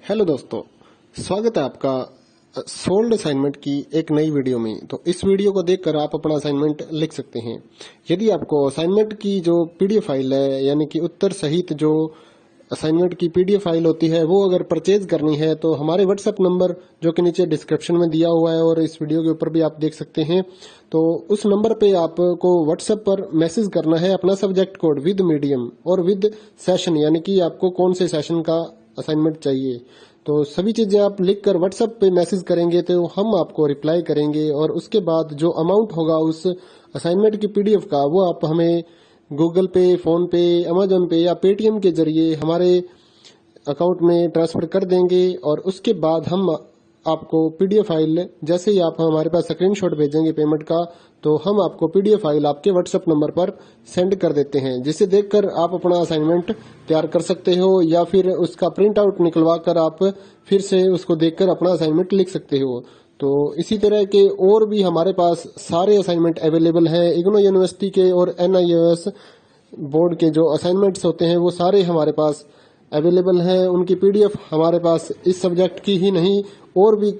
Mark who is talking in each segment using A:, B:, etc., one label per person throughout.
A: Hello दोस्तों, स्वागत है आपका सोल्ड असाइनमेंट की एक नई वीडियो में। तो इस वीडियो को देखकर आप अपना असाइनमेंट लिख सकते हैं। यदि आपको असाइनमेंट की जो पीडीएफ फाइल है, यानी कि उत्तर सहित जो असाइनमेंट की पीडीएफ फाइल होती है, वो अगर परचेज करनी है तो हमारे व्हाट्सएप नंबर जो कि नीचे डिस्क्रिप्शन में दिया हुआ है और इस वीडियो के ऊपर भी आप देख सकते हैं, तो उस नंबर पे आपको व्हाट्सएप पर मैसेज करना है अपना सब्जेक्ट कोड विद मीडियम और विद सेशन, यानी कि आपको कौन से सेशन का असाइनमेंट चाहिए। तो सभी चीजें आप लिखकर व्हाट्सएप पे मैसेज करेंगे तो हम आपको रिप्लाई करेंगे और उसके बाद जो अमाउंट होगा उस असाइनमेंट की पीडीएफ का, वो आप हमें गूगल पे, फोन पे, अमेजोन पे या पेटीएम के जरिए हमारे अकाउंट में ट्रांसफर कर देंगे। और उसके बाद हम आपको पीडीएफ फाइल, जैसे ही आप हमारे पास स्क्रीनशॉट भेजेंगे पेमेंट का, तो हम आपको पीडीएफ फाइल आपके व्हाट्सएप नंबर पर सेंड कर देते हैं, जिसे देखकर आप अपना असाइनमेंट तैयार कर सकते हो या फिर उसका प्रिंट आउट निकलवा कर आप फिर से उसको देखकर अपना असाइनमेंट लिख सकते हो। तो इसी तरह के और भी हमारे पास सारे असाइनमेंट अवेलेबल हैं। इग्नो यूनिवर्सिटी के और NIOS बोर्ड के जो असाइनमेंट्स होते हैं वो सारे हमारे पास अवेलेबल हैं। उनकी पीडीएफ हमारे पास इस सब्जेक्ट की ही नहीं, और भी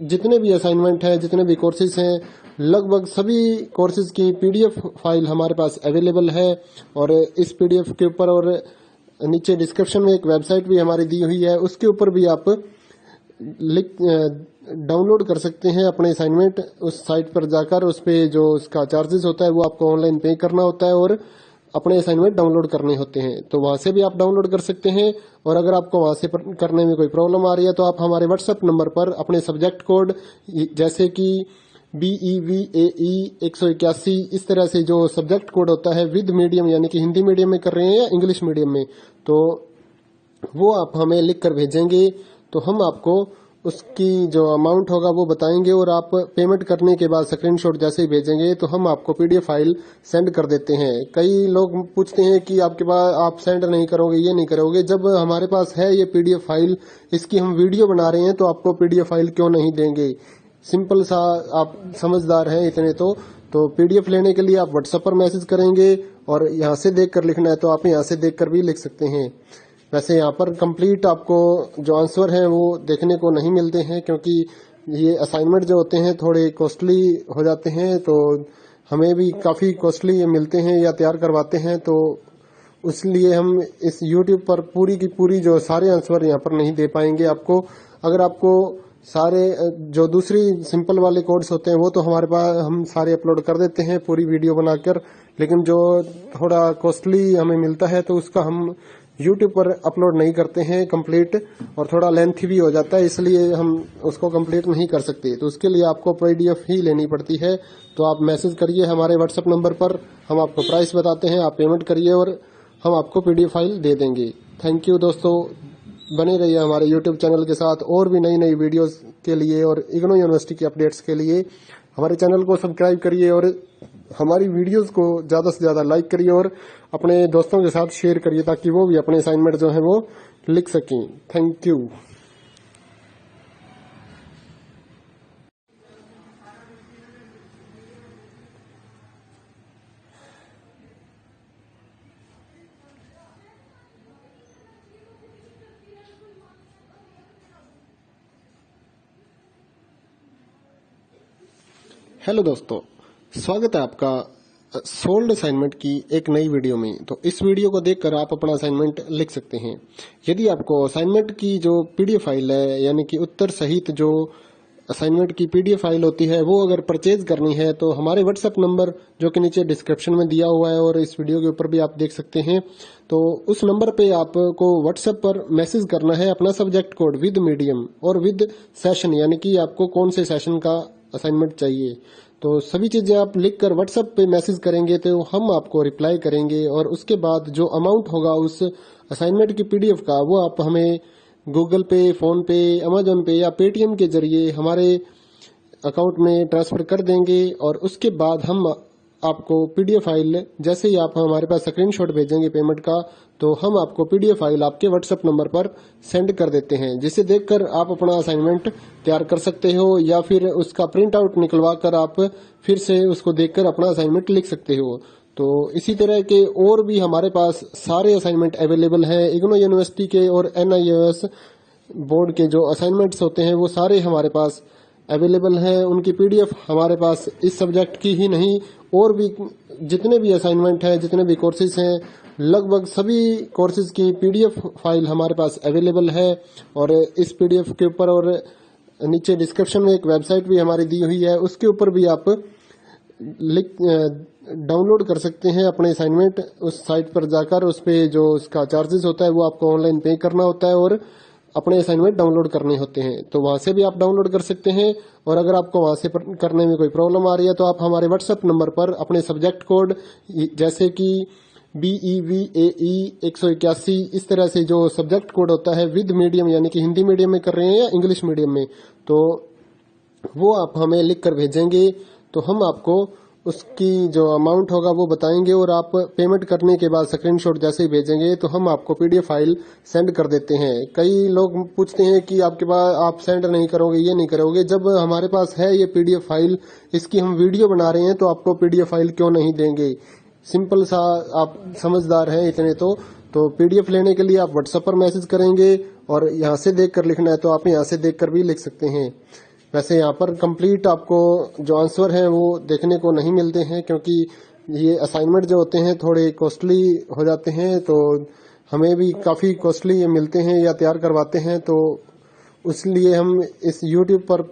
A: जितने भी असाइनमेंट हैं, जितने भी कोर्सेज हैं, लगभग सभी कोर्सेज की पीडीएफ फाइल हमारे पास अवेलेबल है। और इस पीडीएफ के ऊपर और नीचे डिस्क्रिप्शन में एक वेबसाइट भी हमारी दी हुई है, उसके ऊपर भी आप डाउनलोड कर सकते हैं अपने असाइनमेंट। उस साइट पर जाकर उस पे जो उसका चार्जेस होता है वो आपको ऑनलाइन पे करना होता है और अपने असाइनमेंट डाउनलोड करने होते हैं। तो वहां से भी आप डाउनलोड कर सकते हैं। और अगर आपको वहां से करने में कोई प्रॉब्लम आ रही है तो आप हमारे व्हाट्सएप नंबर पर अपने सब्जेक्ट कोड, जैसे कि BEVAE 181, इस तरह से जो सब्जेक्ट कोड होता है विद मीडियम, यानी कि हिंदी मीडियम में कर रहे हैं या इंग्लिश मीडियम में, तो वो आप हमें लिख कर भेजेंगे तो हम आपको उसकी जो अमाउंट होगा वो बताएंगे। और आप पेमेंट करने के बाद स्क्रीनशॉट जैसे ही भेजेंगे तो हम आपको पीडीएफ फाइल सेंड कर देते हैं। कई लोग पूछते हैं कि आपके पास आप सेंड नहीं करोगे, ये नहीं करोगे। जब हमारे पास है ये पीडीएफ फाइल, इसकी हम वीडियो बना रहे हैं, तो आपको पीडीएफ फाइल क्यों नहीं देंगे। सिंपल सा, आप समझदार हैं इतने तो पीडीएफ लेने के लिए आप व्हाट्सएप पर मैसेज करेंगे और यहाँ से देख कर लिखना है तो आप यहाँ से देख कर भी लिख सकते हैं। वैसे यहाँ पर कंप्लीट आपको जो आंसर है वो देखने को नहीं मिलते हैं, क्योंकि ये असाइनमेंट जो होते हैं थोड़े कॉस्टली हो जाते हैं, तो हमें भी काफ़ी कॉस्टली मिलते हैं या तैयार करवाते हैं। तो इसलिए हम इस YouTube पर पूरी की पूरी जो सारे आंसर यहाँ पर नहीं दे पाएंगे आपको। अगर आपको सारे जो दूसरी सिंपल वाले कोड्स होते हैं वो तो हमारे पास हम सारे अपलोड कर देते हैं पूरी वीडियो बनाकर, लेकिन जो थोड़ा कॉस्टली हमें मिलता है तो उसका हम YouTube पर अपलोड नहीं करते हैं कंप्लीट, और थोड़ा लेंथी भी हो जाता है, इसलिए हम उसको कंप्लीट नहीं कर सकते। तो उसके लिए आपको पीडीएफ ही लेनी पड़ती है। तो आप मैसेज करिए हमारे व्हाट्सएप नंबर पर, हम आपको प्राइस बताते हैं, आप पेमेंट करिए और हम आपको पीडीएफ फाइल दे देंगे। थैंक यू दोस्तों, बने रहिए हमारे YouTube चैनल के साथ और भी नई नई वीडियोस के लिए और इग्नो यूनिवर्सिटी की अपडेट्स के लिए हमारे चैनल को सब्सक्राइब करिए और हमारी वीडियोस को ज़्यादा से ज़्यादा लाइक करिए और अपने दोस्तों के साथ शेयर करिए, ताकि वो भी अपने असाइनमेंट जो है वो लिख सकें। Thank you. हेलो दोस्तों, स्वागत है आपका सोल्ड असाइनमेंट की एक नई वीडियो में। तो इस वीडियो को देखकर आप अपना असाइनमेंट लिख सकते हैं। यदि आपको असाइनमेंट की जो पीडीएफ फाइल है, यानी कि उत्तर सहित जो असाइनमेंट की पीडीएफ फाइल होती है, वो अगर परचेज करनी है तो हमारे व्हाट्सएप नंबर जो कि नीचे डिस्क्रिप्शन में दिया हुआ है और इस वीडियो के ऊपर भी आप देख सकते हैं, तो उस नंबर पे आपको व्हाट्सएप पर मैसेज करना है अपना सब्जेक्ट कोड विद मीडियम और विद सेशन, यानी कि आपको कौन से सेशन का असाइनमेंट चाहिए। तो सभी चीजें आप लिखकर व्हाट्सएप पे मैसेज करेंगे तो हम आपको रिप्लाई करेंगे और उसके बाद जो अमाउंट होगा उस असाइनमेंट की पीडीएफ का, वो आप हमें गूगल पे, फोन पे, अमेजोन पे या पेटीएम के जरिए हमारे अकाउंट में ट्रांसफर कर देंगे। और उसके बाद हम आपको पीडीएफ फाइल, जैसे ही आप हमारे पास स्क्रीनशॉट भेजेंगे पेमेंट का, तो हम आपको पीडीएफ फाइल आपके व्हाट्सएप नंबर पर सेंड कर देते हैं, जिसे देखकर आप अपना असाइनमेंट तैयार कर सकते हो या फिर उसका प्रिंट आउट निकलवा कर आप फिर से उसको देखकर अपना असाइनमेंट लिख सकते हो। तो इसी तरह के और भी हमारे पास सारे असाइनमेंट अवेलेबल हैं। इग्नो यूनिवर्सिटी के और NIOS बोर्ड के जो असाइनमेंट्स होते हैं वो सारे हमारे पास अवेलेबल हैं। उनकी पीडीएफ हमारे पास इस सब्जेक्ट की ही नहीं और भी जितने भी असाइनमेंट हैं, जितने भी कोर्सेज हैं, लगभग सभी कोर्सेज की पीडीएफ फाइल हमारे पास अवेलेबल है। और इस पीडीएफ के ऊपर और नीचे डिस्क्रिप्शन में एक वेबसाइट भी हमारी दी हुई है, उसके ऊपर भी आप डाउनलोड कर सकते हैं अपने असाइनमेंट। उस साइट पर जाकर उस पे जो उसका चार्जेस होता है वो आपको ऑनलाइन पे करना होता है और अपने असाइनमेंट डाउनलोड करने होते हैं। तो वहां से भी आप डाउनलोड कर सकते हैं। और अगर आपको वहां से करने में कोई प्रॉब्लम आ रही है तो आप हमारे व्हाट्सएप नंबर पर अपने सब्जेक्ट कोड जैसे कि BEVAE 181 इस तरह से जो सब्जेक्ट कोड होता है विद मीडियम यानी कि हिंदी मीडियम में कर रहे हैं या इंग्लिश मीडियम में, तो वो आप हमें लिख कर भेजेंगे तो हम आपको उसकी जो अमाउंट होगा वो बताएंगे और आप पेमेंट करने के बाद स्क्रीनशॉट जैसे ही भेजेंगे तो हम आपको पीडीएफ फाइल सेंड कर देते हैं। कई लोग पूछते हैं कि आपके पास आप सेंड नहीं करोगे, ये नहीं करोगे। जब हमारे पास है ये पीडीएफ फाइल, इसकी हम वीडियो बना रहे हैं तो आपको पीडीएफ फाइल क्यों नहीं देंगे। सिंपल सा, आप समझदार हैं इतने तो पीडीएफ लेने के लिए आप व्हाट्सएप पर मैसेज करेंगे और यहाँ से देख कर लिखना है तो आप यहाँ से देख कर भी लिख सकते हैं। वैसे यहाँ पर कंप्लीट आपको जो आंसर है वो देखने को नहीं मिलते हैं क्योंकि ये असाइनमेंट जो होते हैं थोड़े कॉस्टली हो जाते हैं, तो हमें भी काफ़ी कॉस्टली ये मिलते हैं या तैयार करवाते हैं, तो इसलिए हम इस यूट्यूब पर